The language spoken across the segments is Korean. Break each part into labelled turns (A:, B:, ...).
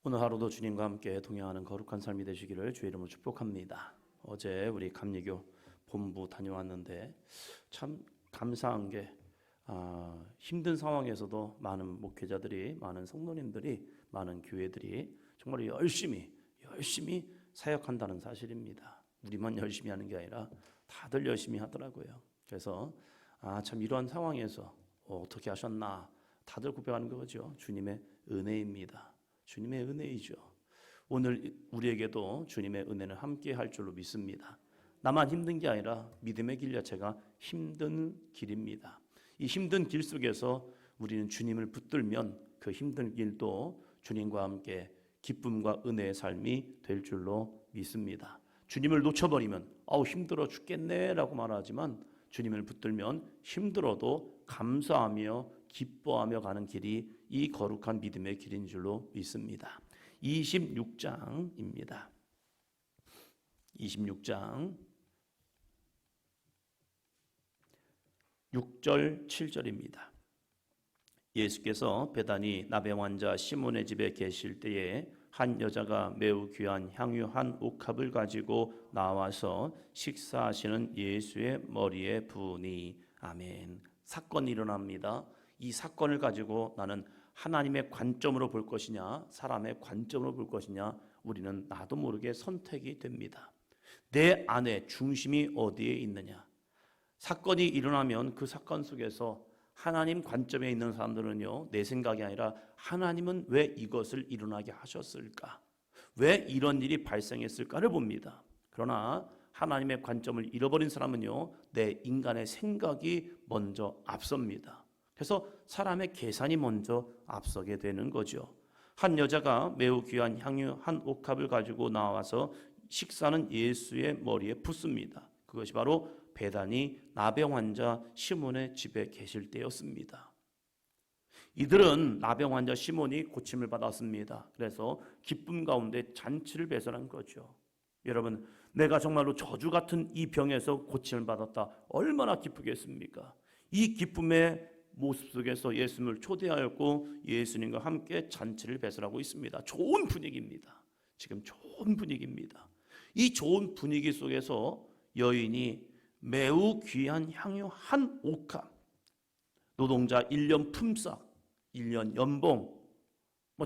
A: 오늘 하루도 주님과 함께 동행하는 거룩한 삶이 되시기를 주의 이름으로 축복합니다. 어제 우리 감리교 본부 다녀왔는데 참 감사한 게 힘든 상황에서도 많은 목회자들이, 많은 성도님들이, 많은 교회들이 정말 열심히 사역한다는 사실입니다. 우리만 열심히 하는 게 아니라 다들 열심히 하더라고요. 그래서 참 이러한 상황에서 어떻게 하셨나 다들 고백하는 거죠. 주님의 은혜입니다. 주님의 은혜이죠. 오늘 우리에게도 주님의 은혜는 함께 할 줄로 믿습니다. 나만 힘든 게 아니라 믿음의 길 자체가 힘든 길입니다. 이 힘든 길 속에서 우리는 주님을 붙들면 그 힘든 길도 주님과 함께 기쁨과 은혜의 삶이 될 줄로 믿습니다. 주님을 놓쳐버리면 힘들어 죽겠네 라고 말하지만 주님을 붙들면 힘들어도 감사하며 기뻐하며 가는 길이 이 거룩한 믿음의 길인 줄로 믿습니다. 26장입니다. 26장 6절 7절입니다. 예수께서 베다니 나병 환자 시몬의 집에 계실 때에 한 여자가 매우 귀한 향유 한 옥합을 가지고 나와서 식사하시는 예수의 머리에 부으니. 아멘. 사건이 일어납니다. 이 사건을 가지고 나는 하나님의 관점으로 볼 것이냐 사람의 관점으로 볼 것이냐 우리는 나도 모르게 선택이 됩니다. 내 안에 중심이 어디에 있느냐. 사건이 일어나면 그 사건 속에서 하나님 관점에 있는 사람들은요, 내 생각이 아니라 하나님은 왜 이것을 일어나게 하셨을까? 왜 이런 일이 발생했을까를 봅니다. 그러나 하나님의 관점을 잃어버린 사람은요, 내 인간의 생각이 먼저 앞섭니다. 그래서 사람의 계산이 먼저 앞서게 되는 거죠. 한 여자가 매우 귀한 향유 한 옥합을 가지고 나와서 식사는 예수의 머리에 붓습니다. 그것이 바로 베다니 나병 환자 시몬의 집에 계실 때였습니다. 이들은 나병 환자 시몬이 고침을 받았습니다. 그래서 기쁨 가운데 잔치를 배설한 거죠. 여러분, 내가 정말로 저주 같은 이 병에서 고침을 받았다. 얼마나 기쁘겠습니까? 이 기쁨의 모습 속에서 예수님을 초대하였고 예수님과 함께 잔치를 배설하고 있습니다. 좋은 분위기입니다. 지금 좋은 분위기입니다. 이 좋은 분위기 속에서 여인이 매우 귀한 향유 한 옥합, 노동자 1년 품삯, 1년 연봉,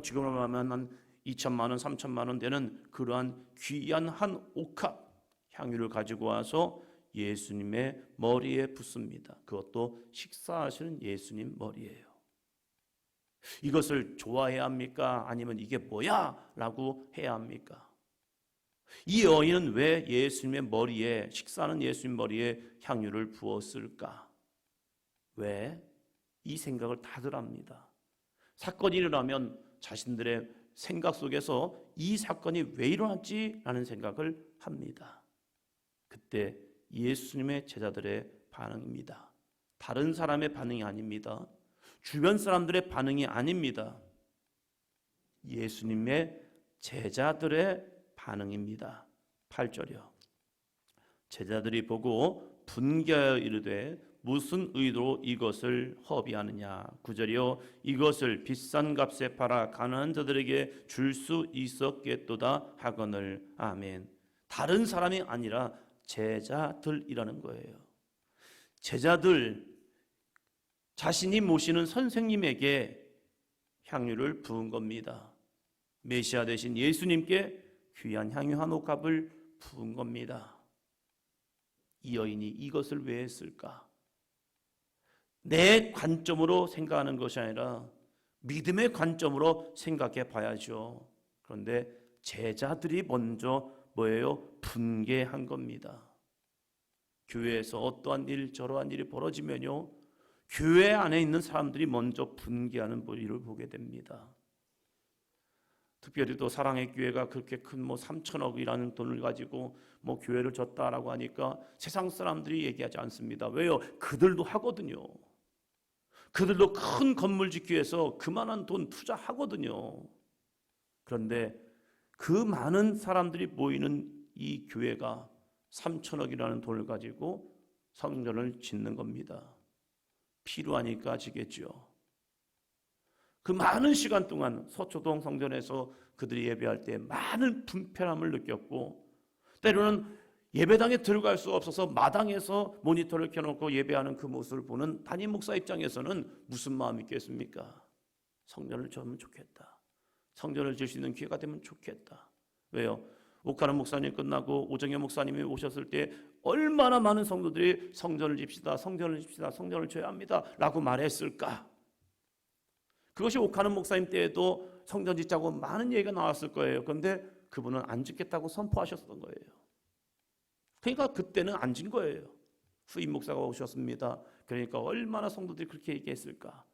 A: 지금으로 하면 한 2천만 원, 3천만 원 되는 그러한 귀한 한 옥합 향유를 가지고 와서 예수님의 머리에 붓습니다. 그것도 식사하시는 예수님 머리예요. 이것을 좋아해야 합니까? 아니면 이게 뭐야? 라고 해야 합니까? 이 여인은 왜 예수님의 머리에, 식사하는 예수님 머리에 향유를 부었을까? 왜? 이 생각을 다들 합니다. 사건이 일어나면 자신들의 생각 속에서 이 사건이 왜 일어났지? 라는 생각을 합니다. 그때 예수님의 제자들의 반응입니다. 다른 사람의 반응이 아닙니다. 주변 사람들의 반응이 아닙니다. 예수님의 제자들의 반응입니다. 8절이요. 제자들이 보고 분개하여 이르되 무슨 의도로 이것을 허비하느냐. 9절이요. 이것을 비싼 값에 팔아 가난한 자들에게 줄 수 있었겠도다 하거늘. 아멘. 다른 사람이 아니라 제자들이라는 거예요. 제자들, 자신이 모시는 선생님에게 향유를 부은 겁니다. 메시아 되신 예수님께 귀한 향유 한 옥합을 부은 겁니다. 이 여인이 이것을 왜 했을까? 내 관점으로 생각하는 것이 아니라 믿음의 관점으로 생각해 봐야죠. 그런데 제자들이 먼저 뭐예요? 분개한 겁니다. 교회에서 어떠한 일, 저러한 일이 벌어지면요, 교회 안에 있는 사람들이 먼저 분개하는 일을 보게 됩니다. 특별히 또 사랑의 교회가 그렇게 큰 3천억이라는 돈을 가지고 교회를 졌다라고 하니까 세상 사람들이 얘기하지 않습니다. 왜요? 그들도 하거든요. 그들도 큰 건물 짓기 위해서 그만한 돈 투자하거든요. 그런데 그 많은 사람들이 모이는 이 교회가 3천억이라는 돈을 가지고 성전을 짓는 겁니다. 필요하니까 지겠죠. 그 많은 시간 동안 서초동 성전에서 그들이 예배할 때 많은 불편함을 느꼈고, 때로는 예배당에 들어갈 수 없어서 마당에서 모니터를 켜놓고 예배하는 그 모습을 보는 담임 목사 입장에서는 무슨 마음이 있겠습니까? 성전을 지으면 좋겠다. 성전을 지을 수 있는 기회가 되면 좋겠다. 왜요? 옥하는 목사님 끝나고 오정현 목사님이 오셨을 때 얼마나 많은 성도들이 성전을 집시다, 성전을 집시다, 성전을 지어야 합니다 라고 말했을까? 그것이 옥하는 목사님 때에도 성전 짓자고 많은 얘기가 나왔을 거예요. 그런데 그분은 안 짓겠다고 선포하셨던 거예요. 그러니까 그때는 안 진 거예요. 후임 목사가 오셨습니다. 그러니까 얼마나 성도들이 그렇게 얘기했을까.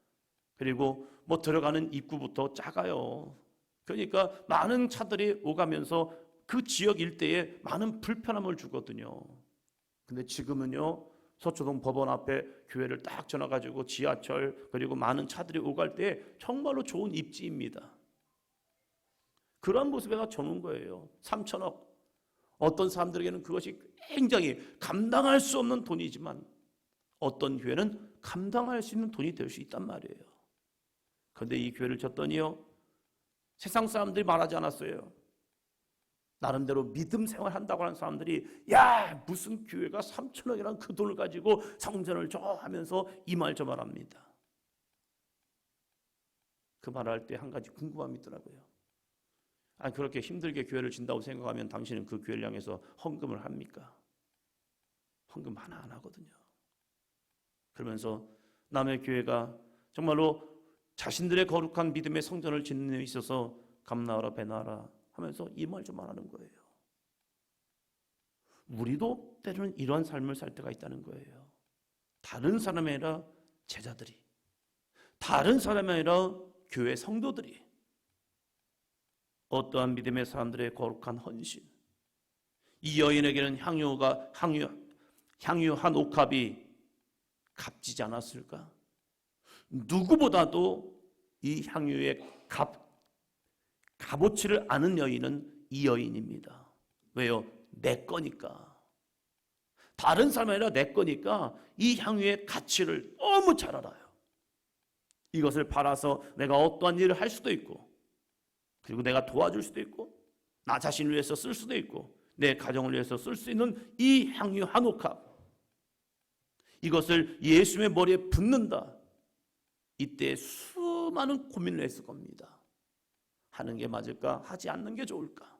A: 그리고 뭐 들어가는 입구부터 작아요. 그러니까 많은 차들이 오가면서 그 지역 일대에 많은 불편함을 주거든요. 근데 지금은요, 서초동 법원 앞에 교회를 딱 지나가지고 지하철 그리고 많은 차들이 오갈 때 정말로 좋은 입지입니다. 그런 모습에가 저는 거예요. 3천억. 어떤 사람들에게는 그것이 굉장히 감당할 수 없는 돈이지만 어떤 교회는 감당할 수 있는 돈이 될 수 있단 말이에요. 그런데 이 교회를 졌더니요, 세상 사람들이 말하지 않았어요. 나름대로 믿음 생활한다고 하는 사람들이 야, 무슨 교회가 3천억이라는 그 돈을 가지고 성전을 줘 하면서 이 말 저 말합니다. 그 말할 때 한 가지 궁금함이 있더라고요. 그렇게 힘들게 교회를 진다고 생각하면 당신은 그 교회를 향해서 헌금을 합니까? 헌금 하나 안 하거든요. 그러면서 남의 교회가 정말로 자신들의 거룩한 믿음의 성전을 짓는 데 있어서 감나하라 배나하라 하면서 이 말 좀 말하는 거예요. 우리도 때로는 이러한 삶을 살 때가 있다는 거예요. 다른 사람이 아니라 제자들이, 다른 사람이 아니라 교회 성도들이 어떠한 믿음의 사람들의 거룩한 헌신, 이 여인에게는 향유 한 옥합이 값지지 않았을까? 누구보다도 이 향유의 값어치를 아는 여인은 이 여인입니다. 왜요? 내 거니까. 다른 사람이 아니라 내 거니까 이 향유의 가치를 너무 잘 알아요. 이것을 팔아서 내가 어떠한 일을 할 수도 있고, 그리고 내가 도와줄 수도 있고, 나 자신을 위해서 쓸 수도 있고, 내 가정을 위해서 쓸 수 있는 이 향유 한 옥합, 이것을 예수의 머리에 붓는다. 이때 수많은 고민을 했을 겁니다. 하는 게 맞을까? 하지 않는 게 좋을까?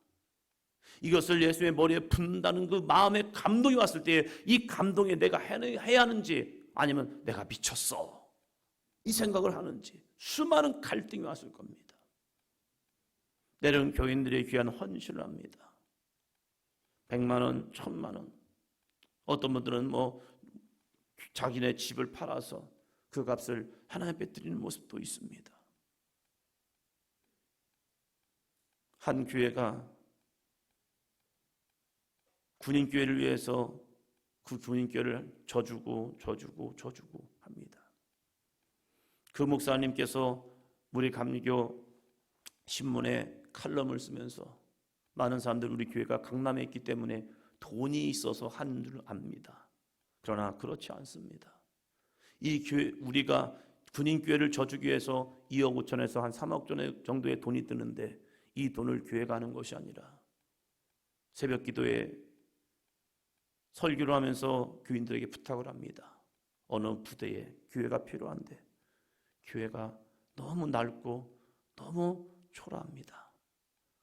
A: 이것을 예수의 머리에 붓는다는 그 마음의 감동이 왔을 때 이 감동에 내가 해야 하는지, 아니면 내가 미쳤어 이 생각을 하는지, 수많은 갈등이 왔을 겁니다. 때로는 교인들의 귀한 헌신을 합니다. 100만 원, 1000만 원. 어떤 분들은 뭐 자기네 집을 팔아서 그 값을 하나님께 드리는 모습도 있습니다. 한 교회가 군인교회를 위해서 그 군인교회를 져주고 합니다. 그 목사님께서 우리 감리교 신문에 칼럼을 쓰면서 많은 사람들이 우리 교회가 강남에 있기 때문에 돈이 있어서 한 줄 압니다. 그러나 그렇지 않습니다. 이 교회, 우리가 군인교회를 져주기 위해서 2억 5천에서 한 3억 정도의 돈이 드는데 이 돈을 교회가 하는 것이 아니라 새벽 기도에 설교를 하면서 교인들에게 부탁을 합니다. 어느 부대에 교회가 필요한데 교회가 너무 낡고 너무 초라합니다.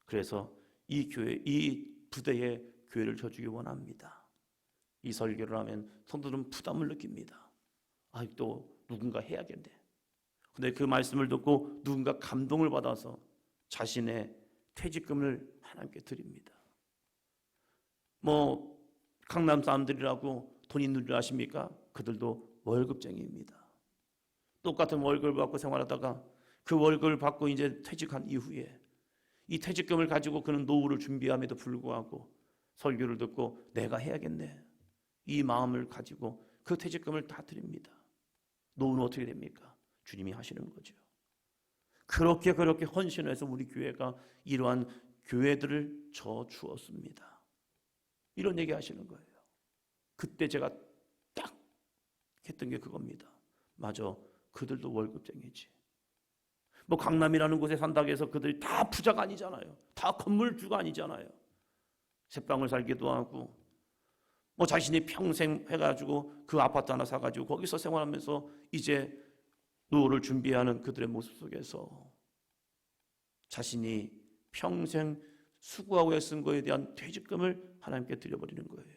A: 그래서 이 부대에 교회를 져주기 원합니다. 이 설교를 하면 성도들은 부담을 느낍니다. 또 누군가 해야겠네. 근데 그 말씀을 듣고 누군가 감동을 받아서 자신의 퇴직금을 하나님께 드립니다. 강남 사람들이라고 돈 있는 줄 아십니까? 그들도 월급쟁이입니다. 똑같은 월급을 받고 생활하다가 그 월급을 받고 이제 퇴직한 이후에 이 퇴직금을 가지고 그는 노후를 준비함에도 불구하고 설교를 듣고 내가 해야겠네, 이 마음을 가지고 그 퇴직금을 다 드립니다. 노후는 어떻게 됩니까? 주님이 하시는 거죠. 그렇게 헌신해서 우리 교회가 이러한 교회들을 져 주었습니다. 이런 얘기 하시는 거예요. 그때 제가 딱 했던 게 그겁니다. 맞아, 그들도 월급쟁이지. 뭐 강남이라는 곳에 산다고 해서 그들이 다 부자가 아니잖아요. 다 건물주가 아니잖아요. 새방을 살기도 하고 뭐 자신이 평생 해가지고 그 아파트 하나 사가지고 거기서 생활하면서 이제 노후를 준비하는 그들의 모습 속에서 자신이 평생 수고하고 애쓴 거에 대한 퇴직금을 하나님께 드려버리는 거예요.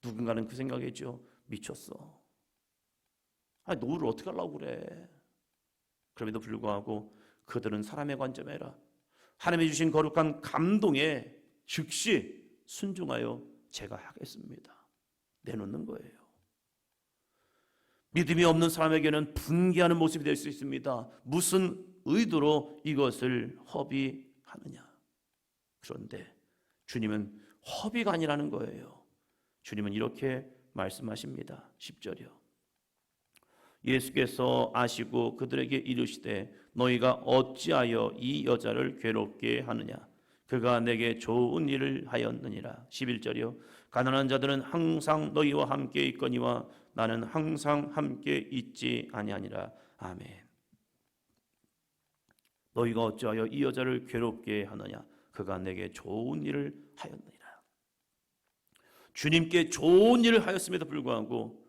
A: 누군가는 그 생각이죠. 미쳤어. 아니, 노후를 어떻게 하려고 그래. 그럼에도 불구하고 그들은 사람의 관점에라 하나님이 주신 거룩한 감동에 즉시 순종하여 제가 하겠습니다. 내놓는 거예요. 믿음이 없는 사람에게는 분개하는 모습이 될 수 있습니다. 무슨 의도로 이것을 허비하느냐. 그런데 주님은 허비가 아니라는 거예요. 주님은 이렇게 말씀하십니다. 10절이요. 예수께서 아시고 그들에게 이르시되 너희가 어찌하여 이 여자를 괴롭게 하느냐. 그가 내게 좋은 일을 하였느니라. 11절이요. 가난한 자들은 항상 너희와 함께 있거니와 나는 항상 함께 있지 아니하니라. 아멘. 너희가 어찌하여 이 여자를 괴롭게 하느냐. 그가 내게 좋은 일을 하였느니라. 주님께 좋은 일을 하였음에도 불구하고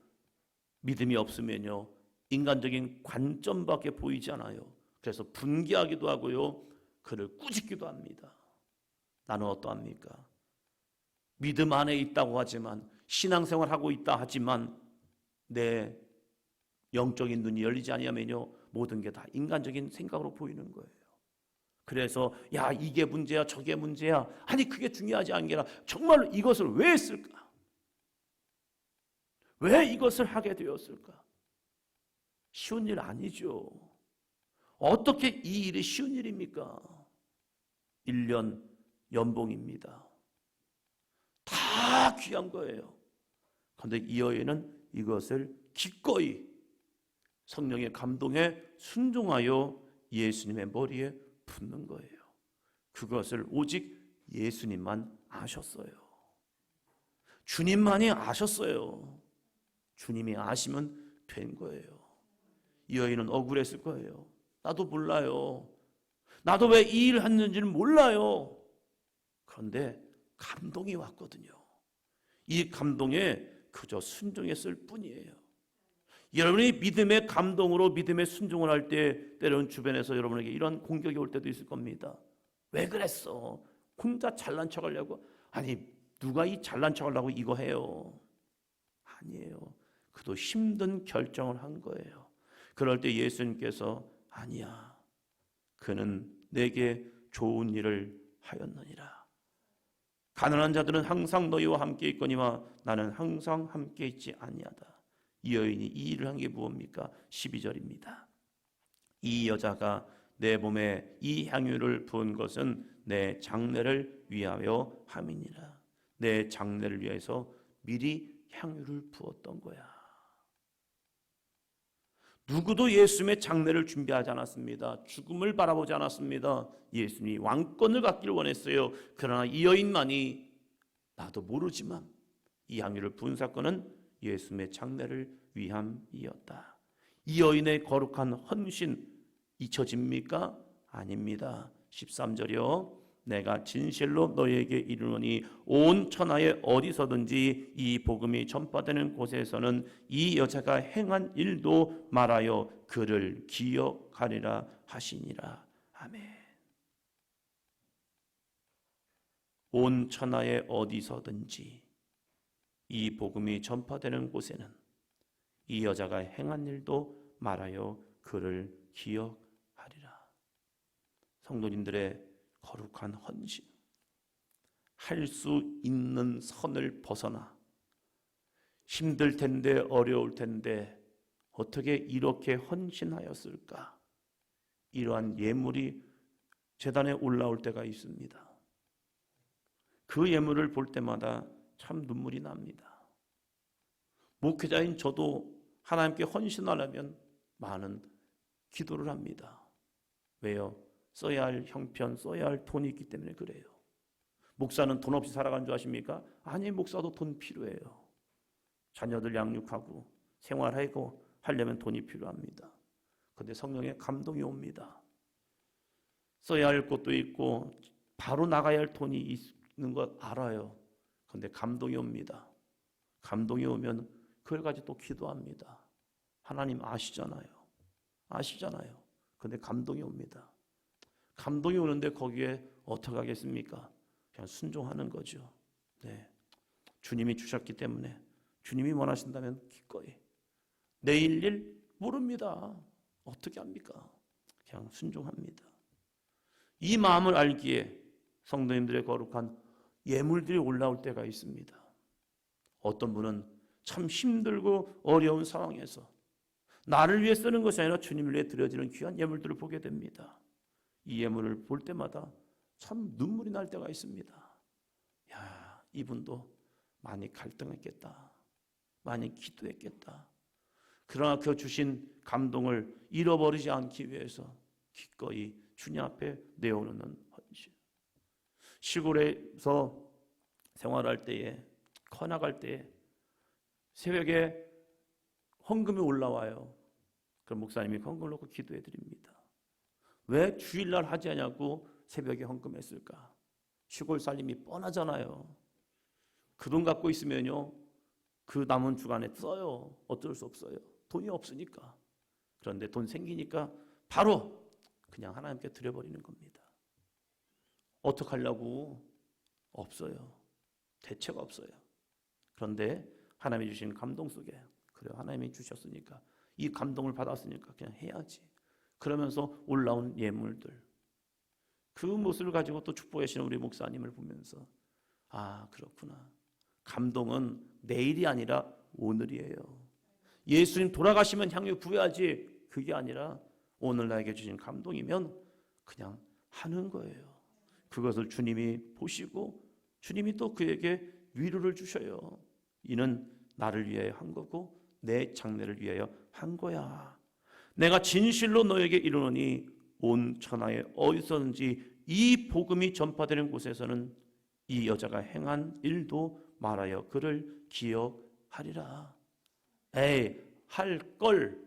A: 믿음이 없으면요 인간적인 관점밖에 보이지 않아요. 그래서 분개하기도 하고요 그를 꾸짖기도 합니다. 나는 어떠합니까? 믿음 안에 있다고 하지만 신앙생활하고 있다 하지만 내 영적인 눈이 열리지 아니하면요 모든 게 다 인간적인 생각으로 보이는 거예요. 그래서 야 이게 문제야 저게 문제야 아니 그게 중요하지 않은 게 아니라 정말로 이것을 왜 했을까? 왜 이것을 하게 되었을까? 쉬운 일 아니죠. 어떻게 이 일이 쉬운 일입니까? 1년 연봉입니다. 다 귀한 거예요. 그런데 이 여인은 이것을 기꺼이 성령의 감동에 순종하여 예수님의 머리에 붓는 거예요. 그것을 오직 예수님만 아셨어요. 주님만이 아셨어요. 주님이 아시면 된 거예요. 이 여인은 억울했을 거예요. 나도 몰라요. 나도 왜 이 일을 했는지는 몰라요. 그런데 감동이 왔거든요. 이 감동에 그저 순종했을 뿐이에요. 여러분이 믿음의 감동으로 믿음의 순종을 할 때 때로는 주변에서 여러분에게 이런 공격이 올 때도 있을 겁니다. 왜 그랬어? 혼자 잘난 척하려고? 아니 누가 이 잘난 척하려고 이거 해요? 아니에요. 그도 힘든 결정을 한 거예요. 그럴 때 예수님께서 아니야. 그는 내게 좋은 일을 하였느니라. 가난한 자들은 항상 너희와 함께 있거니와 나는 항상 함께 있지 아니하다. 이 여인이 이 일을 한 게 무엇입니까? 12절입니다. 이 여자가 내 몸에 이 향유를 부은 것은 내 장례를 위하여 함이니라. 내 장례를 위해서 미리 향유를 부었던 거야. 누구도 예수님의 장례를 준비하지 않았습니다. 죽음을 바라보지 않았습니다. 예수님이 왕권을 갖기를 원했어요. 그러나 이 여인만이 나도 모르지만 이 향유를 부은 사건은 예수님의 장례를 위함이었다. 이 여인의 거룩한 헌신 잊혀집니까? 아닙니다. 13절이요. 내가 진실로 너희에게 이르노니 온 천하에 어디서든지 이 복음이 전파되는 곳에서는 이 여자가 행한 일도 말하여 그를 기억하리라 하시니라. 아멘. 온 천하에 어디서든지 이 복음이 전파되는 곳에는 이 여자가 행한 일도 말하여 그를 기억하리라. 성도님들의 거룩한 헌신, 할 수 있는 선을 벗어나 힘들 텐데 어려울 텐데 어떻게 이렇게 헌신하였을까? 이러한 예물이 제단에 올라올 때가 있습니다. 그 예물을 볼 때마다 참 눈물이 납니다. 목회자인 저도 하나님께 헌신하려면 많은 기도를 합니다. 왜요? 써야 할 형편, 써야 할 돈이 있기 때문에 그래요. 목사는 돈 없이 살아가는 줄 아십니까? 아니, 목사도 돈 필요해요. 자녀들 양육하고 생활하고 하려면 돈이 필요합니다. 그런데 성령의 감동이 옵니다. 써야 할 것도 있고 바로 나가야 할 돈이 있는 것 알아요. 그런데 감동이 옵니다. 감동이 오면 그걸 가지고 또 기도합니다. 하나님 아시잖아요. 아시잖아요. 그런데 감동이 옵니다. 감동이 오는데 거기에 어떻게 하겠습니까? 그냥 순종하는 거죠. 네. 주님이 주셨기 때문에 주님이 원하신다면 기꺼이. 내일 일 모릅니다. 어떻게 합니까? 그냥 순종합니다. 이 마음을 알기에 성도님들의 거룩한 예물들이 올라올 때가 있습니다. 어떤 분은 참 힘들고 어려운 상황에서 나를 위해 쓰는 것이 아니라 주님을 위해 드려지는 귀한 예물들을 보게 됩니다. 이 예물을 볼 때마다 참 눈물이 날 때가 있습니다. 야, 이분도 많이 갈등했겠다. 많이 기도했겠다. 그러나 그 주신 감동을 잃어버리지 않기 위해서 기꺼이 주님 앞에 내어놓는 헌신. 시골에서 생활할 때에, 커나갈 때에 새벽에 헌금이 올라와요. 그럼 목사님이 헌금을 놓고 기도해 드립니다. 왜 주일날 하지 않냐고 새벽에 헌금했을까? 시골 살림이 뻔하잖아요. 그 돈 갖고 있으면요, 그 남은 주간에 써요. 어쩔 수 없어요. 돈이 없으니까. 그런데 돈 생기니까 바로 그냥 하나님께 드려버리는 겁니다. 어떡하려고? 없어요. 대책 없어요. 그런데 하나님이 주신 감동 속에, 그래 하나님이 주셨으니까, 이 감동을 받았으니까 그냥 해야지. 그러면서 올라온 예물들, 그 모습을 가지고 또 축복하시는 우리 목사님을 보면서 아, 그렇구나. 감동은 내일이 아니라 오늘이에요. 예수님 돌아가시면 향유 부여하지, 그게 아니라 오늘 나에게 주신 감동이면 그냥 하는 거예요. 그것을 주님이 보시고 주님이 또 그에게 위로를 주셔요. 이는 나를 위하여 한 거고 내 장래를 위하여 한 거야. 내가 진실로 너에게 이르노니 온 천하에 어디서든지 이 복음이 전파되는 곳에서는 이 여자가 행한 일도 말하여 그를 기억하리라. 에이, 할 걸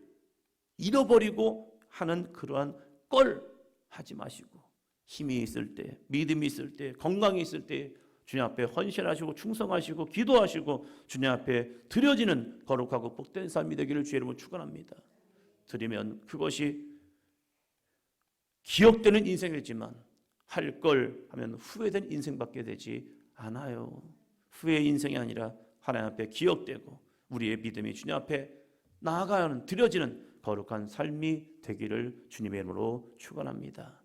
A: 잃어버리고 하는 그러한 걸 하지 마시고, 힘이 있을 때, 믿음이 있을 때, 건강이 있을 때 주님 앞에 헌신하시고 충성하시고 기도하시고 주님 앞에 드려지는 거룩하고 복된 삶이 되기를 주의 이름으로 축원합니다. 드리면 그것이 기억되는 인생이지만 할 걸 하면 후회된 인생밖에 되지 않아요. 후회의 인생이 아니라 하나님 앞에 기억되고 우리의 믿음이 주님 앞에 나아가는 드려지는 거룩한 삶이 되기를 주님의 이름으로 축원합니다.